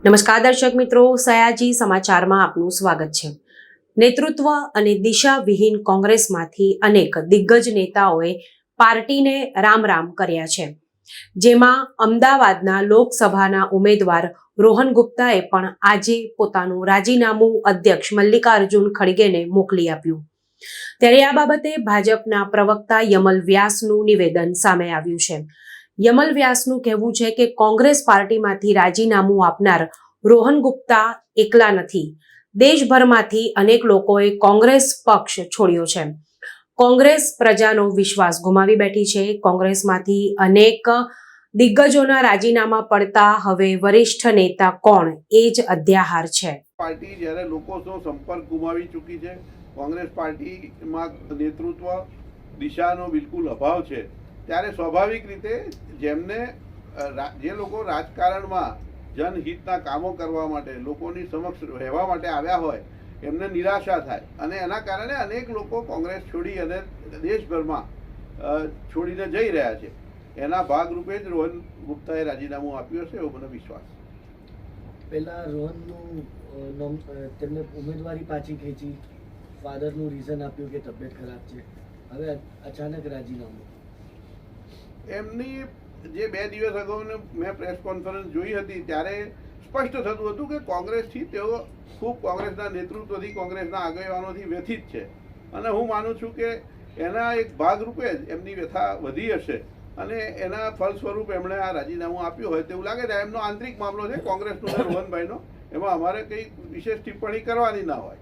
નમસ્કાર દર્શક મિત્રો, સયાજી સમાચારમાં આપનું સ્વાગત છે। નેતૃત્વ અને દિશાવિહીન કોંગ્રેસમાંથી અનેક દિગ્ગજ નેતાઓએ પાર્ટીને રામ રામ કર્યા છે, જેમાં અમદાવાદના લોકસભાના ઉમેદવાર રોહન ગુપ્તાએ પણ આજે પોતાનું રાજીનામું અધ્યક્ષ મલ્લિકાર્જુન ખડગેને મોકલી આપ્યું। ત્યારે આ બાબતે ભાજપના પ્રવક્તા યમલ વ્યાસનું નિવેદન સામે આવ્યું છે। યમલ વ્યાસનું કહેવું છે કે કોંગ્રેસ પાર્ટીમાંથી રાજીનામું આપનાર રોહન ગુપ્તા એકલા નથી, દેશભરમાંથી અનેક લોકોએ કોંગ્રેસ પક્ષ છોડ્યો છે। કોંગ્રેસ પ્રજાનો વિશ્વાસ ગુમાવી બેઠી છે। કોંગ્રેસમાંથી અનેક દિગ્ગજોના રાજીનામા પડતા હવે વરિષ્ઠ નેતા કોણ એ જ અધ્યાહાર છે। પાર્ટી જ્યારે લોકોનો સંપર્ક ગુમાવી ચૂકી છે, કોંગ્રેસ પાર્ટીમાં નેતૃત્વ દિશાનો બિલકુલ અભાવ છે, ત્યારે સ્વાભાવિક રીતે જે લોકો રાજકારણમાં જનહિતના કામો કરવા માટે, લોકોની સમક્ષ રહેવા માટે આવ્યા હોય, એમને નિરાશા થાય અને એના કારણે અનેક લોકો કોંગ્રેસ છોડી અને દેશભરમાં છોડીને જઈ રહ્યા છે। એના ભાગરૂપે જ રોહન ગુપ્તાએ રાજીનામું આપ્યું હશે એવો મને વિશ્વાસ છે। પહેલા રોહનનું તેમને ઉમેદવારી પાછી ખેંચી, ફાધરનું રીઝન આપ્યું કે તબિયત ખરાબ છે, હવે અચાનક રાજીનામું। એમની જે 2 દિવસ અગાઉ મેં પ્રેસ કોન્ફરન્સ જોઈ હતી ત્યારે સ્પષ્ટ થતું હતું કે કોંગ્રેસથી તેઓ ખૂબ કોંગ્રેસના નેતૃત્વથી, કોંગ્રેસના આગેવાનોથી વ્યથિત છે અને હું માનું છું કે એના એક ભાગરૂપે જ એમની વ્યથા વધી હશે અને એના ફળ સ્વરૂપ એમણે આ રાજીનામું આપ્યું હોય તેવું લાગે છે। એમનો આંતરિક મામલો છે કોંગ્રેસનો અને રોહનભાઈનો, એમાં અમારે કંઈ વિશેષ ટિપ્પણી કરવાની ના હોય।